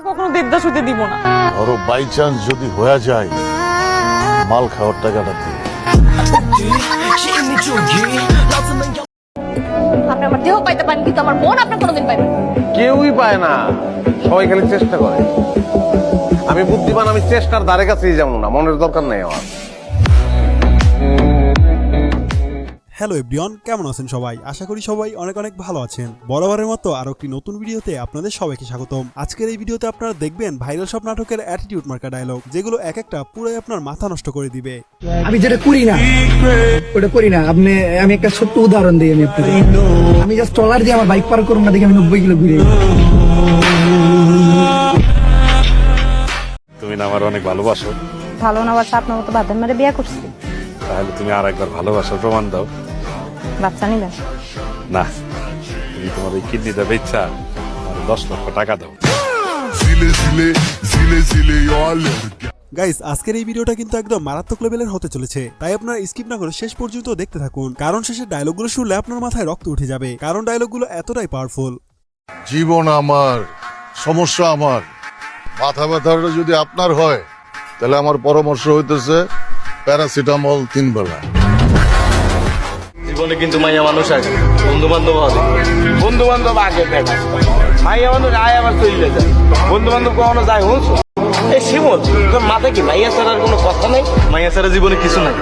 কখনো দেবদাস হতে দিব না। ধরো বাই চান্স যদি হয়ে যায়, মাল খাওয়ার টাকাটা দিই। আপনি আমার দেহ পাইতে পারেন, কিন্তু আমার মন আপনি কোনোদিন পাইবেন না। কেউই পায় না, সবাই খালি চেষ্টা করে। আমি বুদ্ধিমান, আমি চেষ্টার দ্বারে কাছেই যাবো না, মনের দরকার নেই আমার। হ্যালো এভরিওয়ান, কেমন আছেন সবাই? আশা করি সবাই অনেক অনেক ভালো আছেন। বরাবরের মতো আরো একটি নতুন ভিডিওতে আপনাদের সবাইকে স্বাগতম। আজকের এই ভিডিওতে আপনারা দেখবেন ভাইরাল সব নাটকের অ্যাটিটিউড মার্কা ডায়লগ, যেগুলো এক একটা পুরোই আপনার মাথা নষ্ট করে দিবে। আমি যেটা করি না ওটা করি না। আমি একটা ছোট্ট উদাহরণ দিই। আমি জাস্ট ট্রলার দিয়ে আমার বাইক পার করুন না দেখে আমি 90 কিলো ঘুরে। তুমি না আমার অনেক ভালোবাসো, ভালো না বাচ্চা আপনার মতো বাদাম মেরে বিয়ে করছি। তাহলে তুমি আর একবার ভালোবাসার প্রমাণ দাও। বাচ্চা নিবেন না, তুমি তোমার এই কিডনিটা বেচা আর 10 লক্ষ টাকা দাও। গাইস, আজকের এই ভিডিওটা কিন্তু একদম মারাত্মক লেভেলের হতে চলেছে, তাই আপনারা স্কিপ না করে শেষ পর্যন্ত দেখতে থাকুন, কারণ শেষের ডায়লগগুলো শুনলে আপনার মাথায় রক্ত উঠে যাবে, কারণ ডায়লগগুলো এতটাই পাওয়ারফুল। জীবন আমার, সমস্যা আমার, মাথা ব্যথাটা যদি আপনার হয় তাহলে আমার পরামর্শ হইতেছে প্যারাসিটামল 3 বেলা। জীবনে কিন্তু মাইয়া মানুষ আছে, বন্ধু বান্ধব আছে। বন্ধু বান্ধব আগে দেখা, মাইয়া মানুষ আয় আবার চলে যায়। বন্ধু বান্ধব কখনো যায় হুঁস। এই শিমুল, তোর মাথায় কি মাইয়া ছাড়ার কোনো কথা নাই? মাইয়া ছাড়া জীবনে কিছু নাই।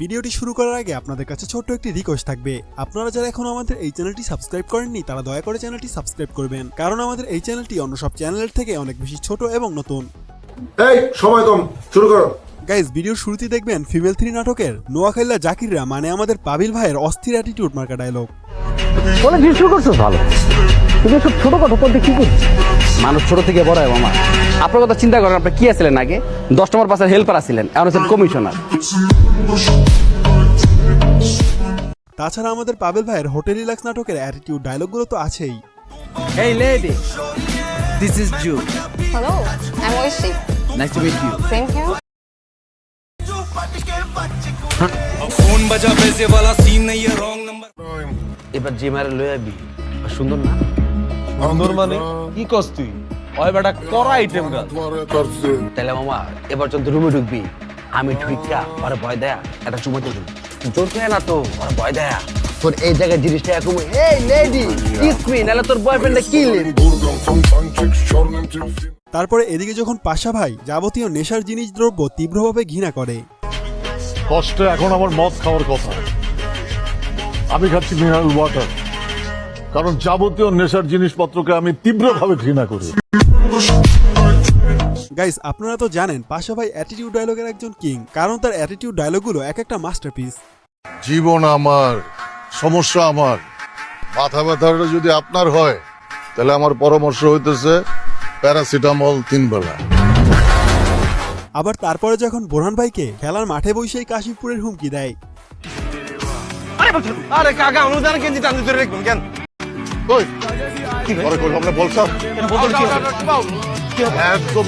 ভিডিওটি শুরু করার আগে আপনাদের কাছে ছোট্ট একটি রিকোয়েস্ট থাকবে। আপনারা যারা এখনো আমাদের এই চ্যানেলটি সাবস্ক্রাইব করেননি, তারা দয়া করে চ্যানেলটি সাবস্ক্রাইব করবেন, কারণ আমাদের এই চ্যানেলটি অন্য সব চ্যানেলের থেকে অনেক বেশি ছোট এবং নতুন। এই সময় কম, শুরু করো। গাইজ, ভিডিওর শুরুতেই দেখবেন ফিমেল 3 নাটকের নোয়াখাইল্লা জাকিররা মানে আমাদের পাবিল ভাইয়ের অস্থির অ্যাটিটিউড মার্কা ডায়লগ। বলে কি শুরু করছো? ভালো, তুমি সব ছোট কথা বলতে কি করছো? মানুষ ছোট থেকে বড় হয় মামা। আপনার কথা চিন্তা করেন, আপনি কি আছিলেন আগে? 10 নম্বর পাশের হেল্পার আছিলেন, এখন হচ্ছেন কমিশনার। তাছাড়া আমাদের পাবেল ভাইয়ের হোটেল রিল্যাক্স নাটকের অ্যাটিটিউড ডায়লগগুলো তো আছেই। Hey lady, this is Ju. Hello, আমি ঐশী। Nice to meet you. Same here. এবার যে মারে লয়ে আবি, সুন্দর না? সুন্দর মানে কি কস তুই? ওই বেটা করা আইটেম গা। তাহলে মামা এবার যখন রুমে ঢুকবি, আমি ঢুইকা ওরে ভয় দেয়া একটা চুমা দিয়ে দিবি। জোর করে না তো, ওরে ভয় দেয়া তোর এই জায়গায় জিনিসটা এরকম, এই লেডি কিস মি, নাহলে তোর বয়ফ্রেন্ডে কিল। তারপরে এদিকে যখন পাশা ভাই যাবতীয় নেশার জিনিস দ্রব্য তীব্রভাবে ঘৃণা করে। কষ্টে এখন আমার মদ খাওয়ার কথা, আমি খাচ্ছি মিনারেল ওয়াটার, কারণ যাবতীয় নেশার জিনিসপত্রকে আমি তীব্রভাবে ঘৃণা করি। গাইস, আপনারা তো জানেন পাশা ভাই অ্যাটিটিউড ডায়লগের একজন কিং, কারণ তার অ্যাটিটিউড ডায়লগগুলো এক একটা মাস্টারপিস। জীবন আমার, সমস্যা আমার, মাথা ব্যথাটা যদি আপনার হয় তাহলে আমার পরামর্শ হইতেছে প্যারাসিটামল 3 বেলা। আবার তারপরে যখন বোরহান ভাইকে খেলার মাঠে বসেই কাশিমপুরের হুমকি দেয়। আরে কাকা, অনুদান কেন দিতে আমি ধরে রাখবেন কেন? ওই কি করে কইলাম না বলছাম বদল কি হবে? একদম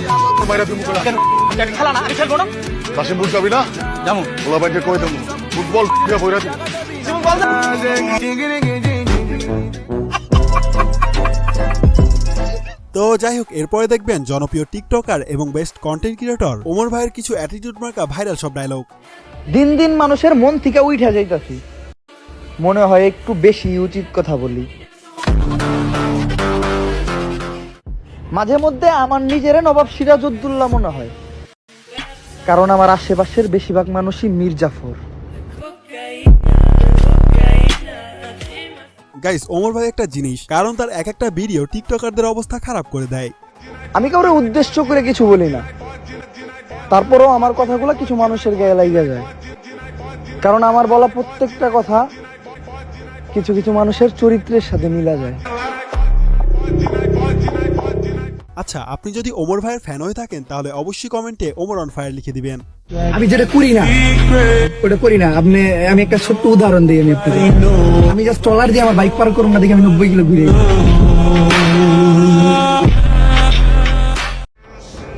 বাইরে তুমি কইলা কেন খেলা না? আমি খেলবো না। কাশিম বুঝাবি না? যেমন ওলা বাইকে কই দেব ফুটবল খেলা বইরা দিবি। জীবন বল দে। তো যাই হোক, এরপরে দেখবেন জনপ্রিয় টিকটকার এবং বেস্ট কন্টেন্ট ক্রিয়েটর ওমর ভাইয়ের কিছু অ্যাটিটিউড মার্কা ভাইরাল সব ডায়লগ। দিন দিন মানুষের মন থেকে উঠে যাইতাছি, মনে হয় একটু বেশি উচিত কথা বলি। মাঝে মধ্যে আমার নিজের নবাব সিরাজউদ্দৌলা মনে হয়, কারণ আমার আশেপাশের বেশিরভাগ মানুষই মীর জাফর। গাইস, ওমর ভাই একটা জিনিস, কারণ তার এক একটা ভিডিও টিকটকারদের অবস্থা খারাপ করে দেয়। আমি কাউরে উদ্দেশ্য করে কিছু বলি না, তারপরেও আমার কথাগুলো কিছু মানুষের গায়ে লাগা যায়, কারণ আমার বলা প্রত্যেকটা কথা কিছু কিছু মানুষের চরিত্রের সাথে মিলা যায়। আচ্ছা, আপনি যদি ওমর ভাইয়ের ফ্যান হয়ে থাকেন তাহলে অবশ্যই কমেন্টে ওমর অন ফায়ার লিখে দিবেন। আমি যেটা করি না ওটা করি না। আমি একটা ছোট্ট উদাহরণ দিই। আমি জাস্ট ট্রলার দিয়ে আমার বাইক পার করুন না দেখে আমি 90 কিলো ঘুরে।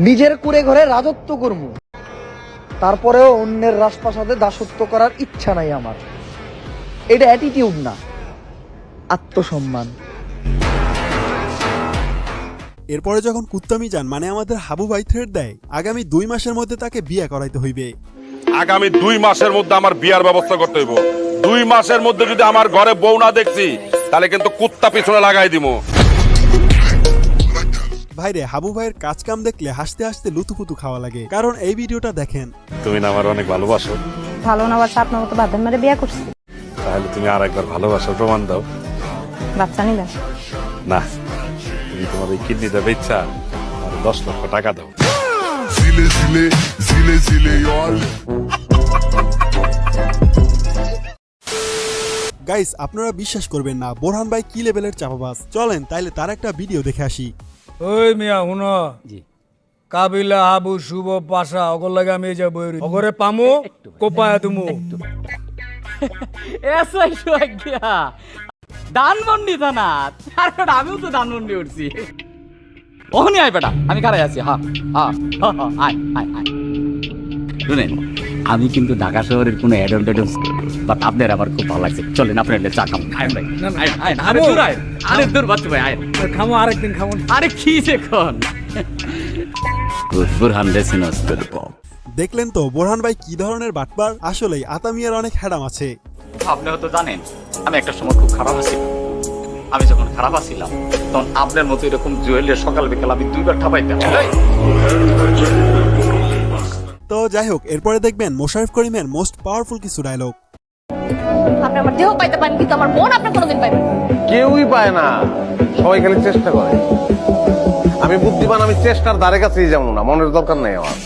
নিজের কুড়ে ঘরে রাজত্ব করব, তারপরেও অন্যের রাজপ্রাসাদে দাসত্ব করার ইচ্ছা নাই আমার। এটা অ্যাটিটিউড না, আত্মসম্মান। এরপরে যখন কুত্তামি যান মানে আমাদের হাবু ভাই থ্রেড দেয় আগামী 2 মাসের মধ্যে তাকে বিয়ে করাইতে হইবে। আগামী 2 মাসের মধ্যে আমার বিয়ার ব্যবস্থা করতে হইব। 2 মাসের মধ্যে যদি আমার ঘরে বউ না দেখছি তাহলে কিন্তু কুত্তা পিছনে লাগাই দিব। ভাইরে হাবু ভাইয়ের কাজ কাম দেখলে হাসতে হাসতে লুতুপুতু খাওয়া লাগে, কারণ এই ভিডিওটা দেখেন। তুমি না আমার অনেক ভালোবাসো, ভালো না বাচ্চা আপনার মতো বাদের মেরে বিয়ে করছি। তাহলে তুমি আর একবার ভালোবাসার প্রমাণ দাও। বাচ্চা নিবেন? না, তুমি তোমার এই কিডনিটা বেচা আর 10 লক্ষ টাকা দাও। গাইস আপনারা বিশ্বাস করবেন না বোরহান ভাই কি লেভেলের চাপাবাজ। চলেন তাইলে তার একটা ভিডিও দেখে আসি। ওই মিয়া হুনো কাবিলা হাবু শুভ পাশা অগর লাগে আমি যাব অগরে পামু কোপায়া তুমু এসআই সোয়াগিয়া দানমন্ডি থানা আর বেটা আমিও তো দানমন্ডি উঠছি। ওহনি আয় বেটা, আমি কারাই আছি। হ্যাঁ হ্যাঁ আয় আয় আয়। শুনেন, আমি কিন্তু ঢাকা শহরের কোনো অ্যাডভান্টেজ বাট আপনার আমার খুব ভালো লাগছে। চলেন আপনার চা খাম। আয় ভাই, আরে দূর আয়, আরে দূর বাচ্চা ভাই, আয় খামো আরেকদিন খামো। আরে কি দেখুন বুরহান রেসিনস। দেখলেন তো বোরহান ভাই কি ধরনের বাটপার। আসলেই আতামিয়ার অনেক হ্যাডাম আছে। আপনি হয়তো জানেন আমি একটা সময় খুব খারাপ আছি। আমি যখন খারাপ আছিলাম তখন আপনার মতো এরকম জুয়েলের সকাল বিকাল আমি 2 বার ঠাপাইতাম। তো যাই হোক এরপরে দেখবেন মোশাররফ করিমের মোস্ট পাওয়ারফুল কিছু ডায়লগ। আপনি আমার দেহ পাইতে পারেন কিন্তু আমার মন আপনি কোনোদিন পাইবেন না। কেউই পায় না, সবাই খালি চেষ্টা করে। আমি বুদ্ধিমান, আমি চেষ্টার ধারে কাছেই যাবো না, মনের দরকার নেই আমার।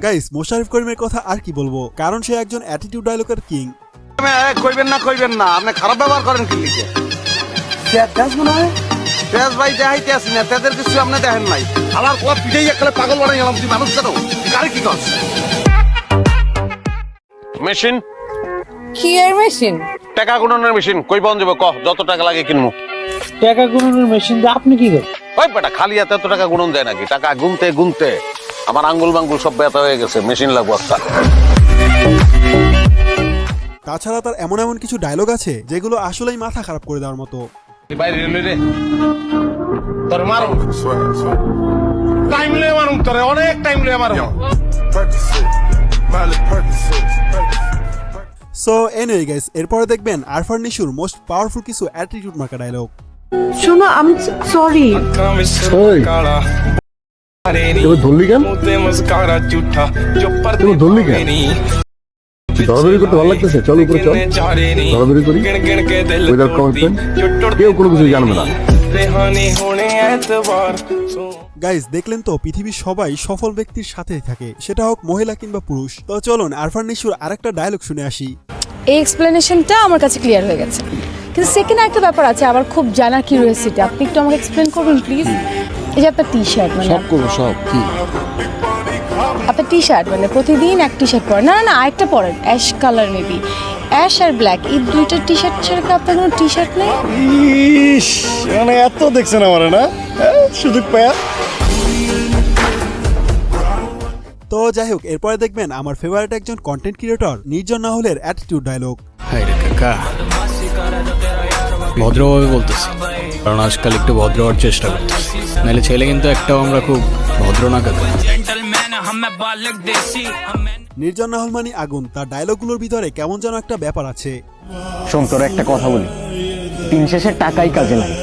গাইস মোশাররফ করিমের কথা আর কি বলবো, কারণ সে একজন অ্যাটিটিউড ডায়লগের কিং। কইবেন না, আপনি খারাপ ব্যবহার করেন কি লিখে? তেজ ভাই দেখাইতে আসি না, তেজের কিছু আপনি দেখেন নাই। আমার কোয়া পিঠেই একটা পাগল বানাই গেলাম, তুই মানুষ জানো গাড়ি কি করছে? মেশিন কি এর মেশিন? টাকা গুণনের মেশিন। কই পাওয়া যাবে কহ, যত টাকা লাগে কিনবো। টাকা গুণনের মেশিন দিয়ে আপনি কি করেন? ওই বেটা খালি হাতে এত টাকা গুণন যায় নাকি? টাকা গুনতে গুনতে আমার আঙ্গুল মাঙ্গুল সব ব্যথা হয়ে গেছে, মেশিন লাগবো একটা। তাছাড়া তার এমন এমন কিছু ডায়লগ আছে যেগুলো আসলেই মাথা খারাপ করে দেওয়ার মতো। বাইরে এলি রে, তোর মারো টাইম লয়ে মারুম, তোরে অনেক টাইম লয়ে মারুম। সো এনিওয়ে গাইস এরপরে দেখবেন আরফান নিশুর মোস্ট পাওয়ারফুল কিছু অ্যাটিটিউড মার্কা ডায়লগ। শোনো আমি সরি। ধরলি কেন? ধরলি কেন? দরাদরি করতে ভালো লাগতেছে, চল উপরে চল, দরাদরি করি উইদাউট কমিটমেন্ট। কেউ কোনো কিছু জানবে না। গাইস দেখলেন তো পৃথিবীর সবাই সফল ব্যক্তির সাথে থাকে, সেটা হোক মহিলা কিংবা পুরুষ। তো চলুন আরফান নিশুর আরেকটা ডায়লগ শুনে আসি। এই এক্সপ্লেনেশনটা আমার কাছে ক্লিয়ার হয়ে গেছে, কিন্তু সেকেন্ড একটা ব্যাপার আছে আমার খুব জানার কিউরিওসিটি। আপনি একটু আমাকে এক্সপ্লেন করবেন প্লিজ? এই যে আপনার টি শার্ট, মানে সব করবো, সব কি আপনার টি শার্ট মানে প্রতিদিন এক টি শার্ট পরেন, না না না আরেকটা পরেন অ্যাশ কালার, মেবি অ্যাশ আর ব্ল্যাক, এই দুইটা টি শার্ট ছাড়া কি আপনার কোনো টি শার্ট নেই? ইস, মানে এত দেখছেন আমার না সুযোগ পায়া। তো যাই হোক এরপরে দেখবেন আমার ফেভারিট একজন কন্টেন্ট ক্রিয়েটর নির্জন নাহলের অ্যাটিটিউড ডায়লগ। হায়রে কাকা, ভদ্রভাবে বলতেছি কারণ আজকাল একটু ভদ্র হওয়ার চেষ্টা করতেছি, নাহলে ছেলে কিন্তু একটাও আমরা খুব ভদ্র না কাকা। নির্জন নাহল মানে আগুন, তার ডায়লগগুলোর ভিতরে কেমন যেন একটা ব্যাপার আছে। শোন তোর একটা কথা বলি, দিন শেষে টাকাই কাজে লাগে।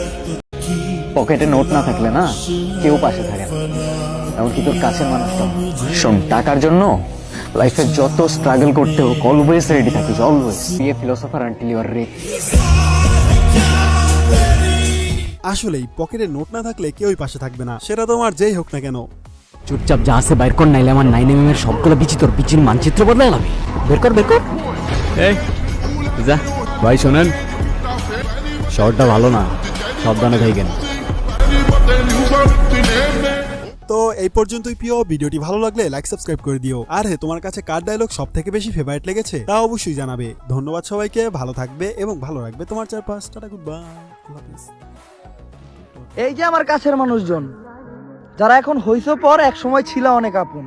পকেটে নোট না থাকলে না কেউ পাশে থাকে না, এমনকি তোর কাছের মানুষটাও। শোন, টাকার জন্য লাইফে যত স্ট্রাগল করতে হোক অলওয়েজ রেডি থাকিস, always be a philosopher until you are rich. আসলেই পকেটে নোট না থাকলে কেউই পাশে থাকবে না, সেটা তোমার যেই হোক না কেন। চুপচাপ যা আছে বাইর কর, নাইলে আমার 9mm এর সবগুলো বিচি তোর বিচির মানচিত্র বদলাই আমি। বের কর বের কর। এই যা ভাই, শোনেন শহরটা ভালো না, সাবধানে থাকেন। তো এই পর্যন্তই প্রিয়, ভিডিওটি ভালো লাগলে লাইক সাবস্ক্রাইব করে দিও। আর হ্যাঁ, তোমার কাছে কার ডায়লগ সব থেকে বেশি ফেভারিট লেগেছে তা অবশ্যই জানাবে। ধন্যবাদ সবাইকে, ভালো থাকবে এবং ভালো রাখবে তোমার চারপাশ। Tata, good bye. এই যে আমার কাছের মানুষজন যারা এখন হইছো পর, এক সময় ছিল অনেক আপন।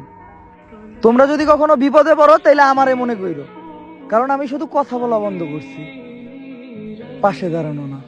তোমরা যদি কখনো বিপদে পড়ো তাইলে আমারে মনে কইরো, কারণ আমি শুধু কথা বলা বন্ধ করছি, পাশে দাঁড়ানো না।